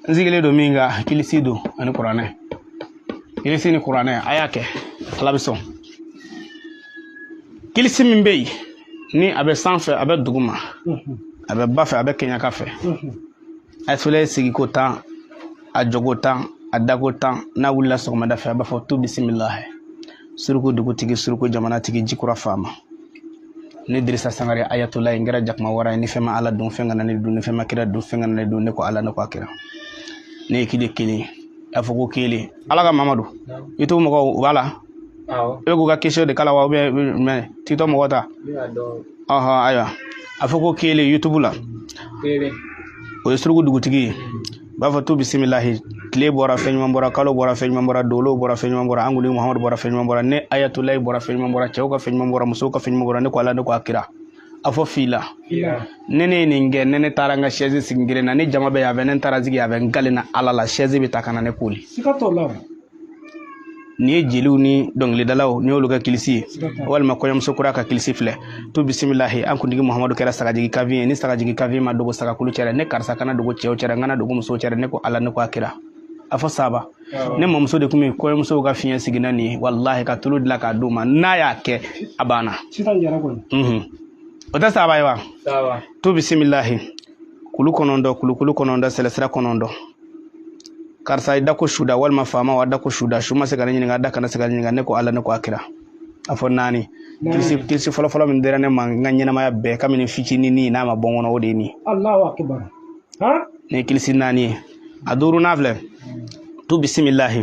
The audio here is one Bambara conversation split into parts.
nzigile do minga kilisi do ani qur'ane kilisi ni qur'ane ayake alabiso kilisi min bey ni abe sanfɛ abe duguma abe bafe abe kenya kafe ay fele sigi ko tan a jogo tan a dago tan na wula sɔgɔma da fɛ a b'a fɔ tu bismillah suruku dugutigi suruku jamana tigi jikura fama ni Dirisa Sangare ayatollah ngara jakma wara ni fema ala dun fenga na ni dun ni fema kira dun fenga na dun ne ko ala ne ko akira ne kide kili afoko kili ala ga mamadu itu mo wala e go ga kesho de kala wa be me tito mo wata aha aya afoko kili youtube la o suruku dugutigi ba fa tu bismillah kile bora feñma bora kalo bora feñma bora dolo bora feñma bora anguli muhammad bora feñma bora ne ayatollah bora feñma bora chawka feñma bora musoka feñma bora ne ko ala ne ko akira afo fila nene ninge nene taranga chaise singire na ne jama be ya venen tarazigi ya ven galina ala la chaise be takana ne kuli sikato la ni jeliw ni dongli dalaw ni oluga kilisi wal ma koyam sokura ka kilisi fle to bismillah an kundigi muhammadu kera saka jigi kavi ni saka jigi kavi ma dogo saka kulu cere ne karsa kana dogo cew cere ngana dogo muso cere ne ko ala ne ko akira afo saba ne momso de kumi koyam so ga finya sigina ni wallahi ka tulu dila ka duma na ya ke abana sitan jara ko ota saba yawa saba to bismillah kulu konondo selesra konondo karsa ida ko shuda wal mafama wada ko shuda shuma se ganin ngada kana se ganin ngane ko ala ne ko akira afo nani kilisi folo min dera ne nganye na maya be kamini fikini ni na ma bongono wode ni Allahu akbar ha ne kilisi nani aduru nafle tu bismillah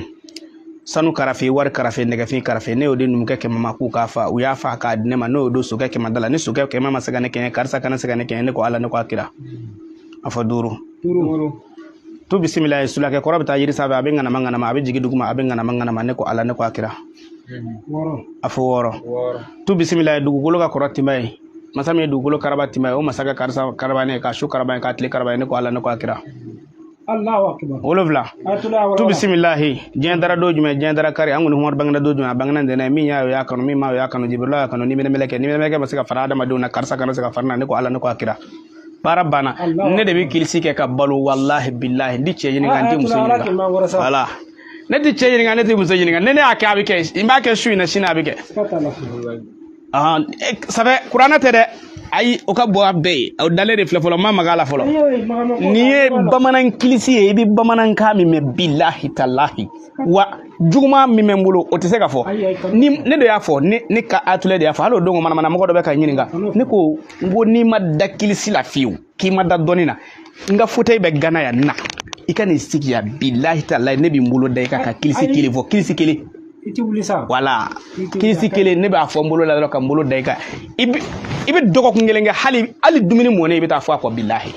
sanu karafe war karafe nega fi karafe ne ode num keke mama ku kafa u ya fa ka ne ma no do so keke madala ne so keke mama se ganin ken karsa kana se ganin ken ne ko ala ne ko akira afo duru tu bismillah sulake korabta yiri sabe abenga na mangana ma abejigi duguma abenga na mangana ma ne ko ala ne ko akira afo woro tu bismillah dugugolo ka korati mai masame dugugolo karabati mai o masaka karsa karabane ka shu karabane ka tle karabane ko ala ne ko akira Allahu akbar olovla tu bismillah jendara dojume jendara kare anguni humor bangna dojume bangna dene mi nya ya kanu mi ma ya kanu jibrila ya kanu ni meleke masaka farada maduna karsa kana saka farna ne ko ala ne ko akira barabana ne de bi kilisi ke ka balu wallahi billahi ndi ce yini nganti muso yini wala ne di ce yini nganti muso yini ne aka bi ke imba ke shu ina shina bi ke sabe qur'ana te de ay o ka bo abbe o dale de flefolo ma magala folo ni bamanan kilisi e bi bamanan kami me billahi tallahi wa juguma mi membulo o te se ka fo ni ne do ya fo ni ka atule de ya fo halo dongo mana mo ko do be ka nyininga ni ko ngo ni ma da kilisi la fiu ki ma da donina nga futay be gana ya na ikani siki ya billahi tallahi ne bi mbulo dai ka kilisi kile fo kilisi kile iti wulisa wala kilisi kile ne ba fo mbulo la ka mbulo dai ka ibi dogo ko ngelenge hali dumini mo ne ibi ta fo ko billahi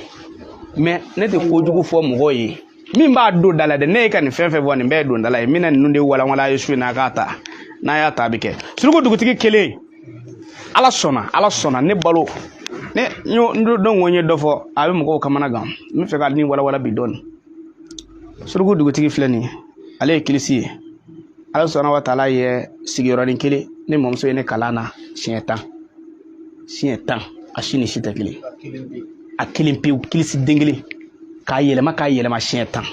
mais ne te ko jugu fo mo hoye min ba do dala de ne kan fefe woni be do dala mina nunde wala yesu na gata na ya tabike surugo dugutigi kele ala sona ne balo ne nyo don wonye dofo abi mo ko kamana gam mi fe ka ni wala bidon surugo dugutigi fleni ale kilisi ala sona wa taala ye sigirani kele ne momso ne kalana sietan ashini shita kele akilimpi kilisi dengele ka yelema sietan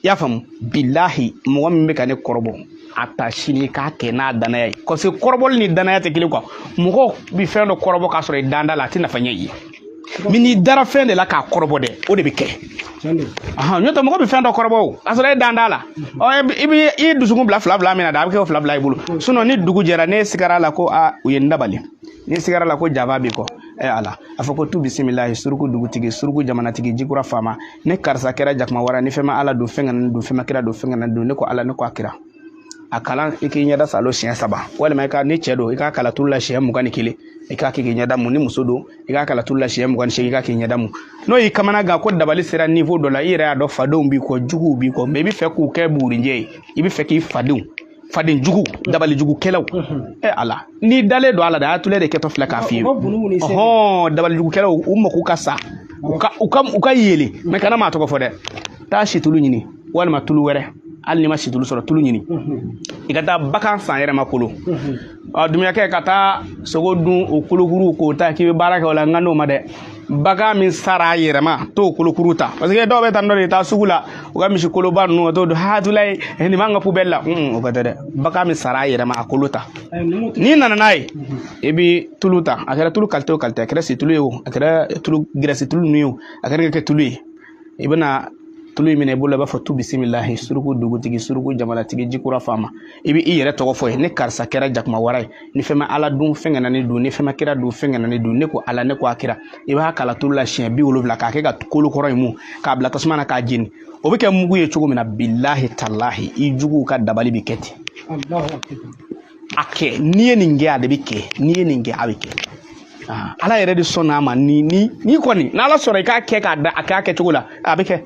ya fam billahi mo mi ka ne korbo ata shini ka ke na danaya ko se korbo ni danaya te kele ko mo ko bi fendo korbo ka sore danda la tina fanya yi mini dara fende la ka korbo de o de bi ke nyoto mo ko bi fendo korbo asore danda la o ibi dusugun bla mina da ke bla ibulu suno ni dugu jera ne sigara la ko a uyenda bali ni sigara la ko java bi ko ala afako tu bismillah suruku dugutigi suruku jamana tigi jikura fama ne karsa kera jakma wara ni fema ala do fema kira do fenga do ne ko ala ne ko akira akala iki nyada salo shen saba wala mai ka ni chedo ika kala tulla shen mu gani kile ika ki nyada mu ni musodo ika kala tulla shen mu gani shen ika ki nyada mu no yi kamana ga ko dabali sera niveau do la ira do fado bi ko jugu bi ko be bi fe ku ke buri nje ibi fe ki fadin jugu dabali jugu kelaw ala ni dale do ala da atule de keto flaka fi dabali jugu kelaw umma ku kasa uka yele me kana ma to ko fode ta shi tulu nyini wala ma tulu were hali ni ma situlu sɔrɔ tulu ɲini i ka taa bagan san yɛrɛ ma kolo dumuyakɛ ka taa sogo dun o kolokuru k'o ta k'i bɛ baara kɛ o la n ka n'o ma dɛ bagan min sara a yɛrɛ ma t'o kolokuru ta parce que dɔw bɛ taa dɔ de taa sugu la u ka misi koloba ninnu o t'o don hatulaye nin b'an ka poubelle la o ka tɛ dɛ bagan min sara a yɛrɛ ma a kolo ta n'i nana n'a ye i bɛ tulu ta a kɛra tulu qualité o qualité a kɛra situlu ye o a kɛra tulu gɛrɛsi tulu ninnu ye o a kɛra kɛ tulu ye i bɛna tulu in minɛ i bolo i b'a fɔ tu bisimilahi suruku dugutigi suruku jamalatigi jikura faama i bɛ i yɛrɛ tɔgɔ fɔ ye ne karisa kɛra jakuma wara ye ni fɛn ma ala dun fɛn ka na ne dun ni fɛn ma kira dun fɛn ka na ne dun ne ko ala ne ko a kira i b'a kala tulu la siɲɛ 70 k'a kɛ ka kolo kɔrɔ in mun k'a bila tasuma na k'a jeni o bɛ kɛ mugu ye cogo min na bilahi talahi i juguw ka dabali bɛ kɛ ten a kɛ n'i ye nin kɛ a de bɛ kɛ n'i ye nin kɛ a bɛ kɛ ala yɛrɛ de sɔnn'a ma ni kɔni n'ala sɔnna i k'a kɛ k'a da a k'a kɛ cogo la a bɛ kɛ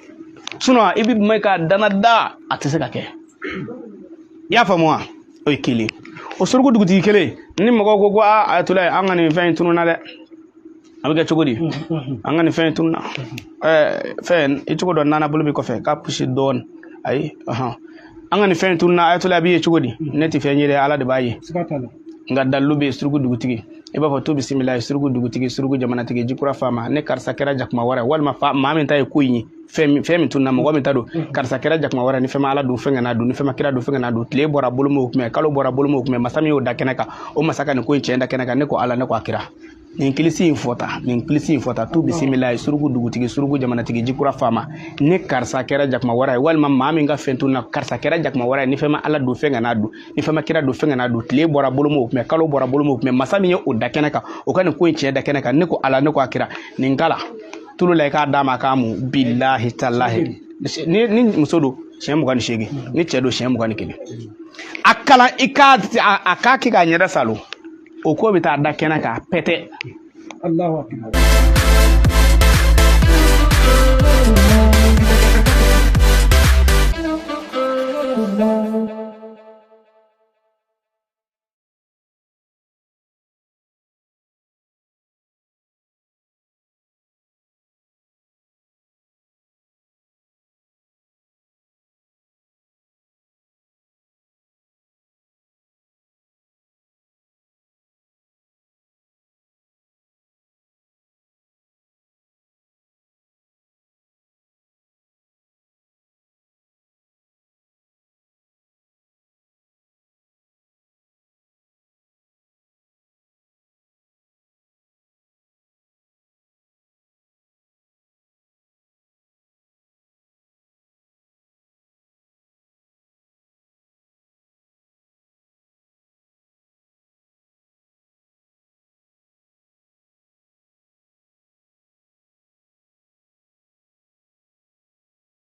sinon i bɛ mɛn k'a dana da a tɛ se ka kɛ i y'a faamu wa o ye kelen o suruku dugutigi kelen ni mɔgɔw ko ayatollah an ka nin fɛn in tununa dɛ a bɛ kɛ cogo di an ka nin fɛn in tununa fɛn i cogo dɔ nana bolo bɛ kɔfɛ k'a pusi dɔɔni ayi an ka nin fɛn in tununa ayatollah a b'i ye cogo di ne tɛ fɛn ye dɛ ala de b'a ye nka dalilu bɛ suruku dugutigi i b'a fɔ to bisimilahi suruku dugutigi suruku jamanatigi jikura faama ne karisa kɛra jakuma wara walima maa min ta ye ko in ye fɛn min tunna mɔgɔ min ta don karisa kɛra jakuma wara ni fɛn ma ala dun fɛn ka na dun ni fɛn ma kira dun fɛn ka na dun tile bɔra bolo m'o kunbɛn kalo bɔra bolo m'o kunbɛn masa min y'o da kɛnɛ kan o masa ka nin ko in cɛn da kɛnɛ kan ne ko ala ne ko a kira nin kilisi in fɔta tu bisimilahi suruku dugutigi suruku jamanatigi jikura faama ne karisa kɛra jakuma wara ye walima maa min ka fɛn tunna karisa kɛra jakuma wara ye ni fɛn ma ala dun fɛn ka na dun ni fɛn ma kira dun fɛn ka na dun tile bɔra bolo m'o kunbɛn kalo bɔra bolo m'o kunbɛn masa min ye o da kɛnɛ kan o ka nin ko in cɛn da kɛnɛ kan ne ko ala ne ko a kira nin kala tulu la i k'a d'a ma k'a mun bilahi talahi ni muso don siɲɛ 28 ni cɛ don siɲɛ 21 a kalan i k'a kɛ k'a ɲɛda salo o ko bɛ taa da kɛnɛ kan pɛtɛ Allahu akbar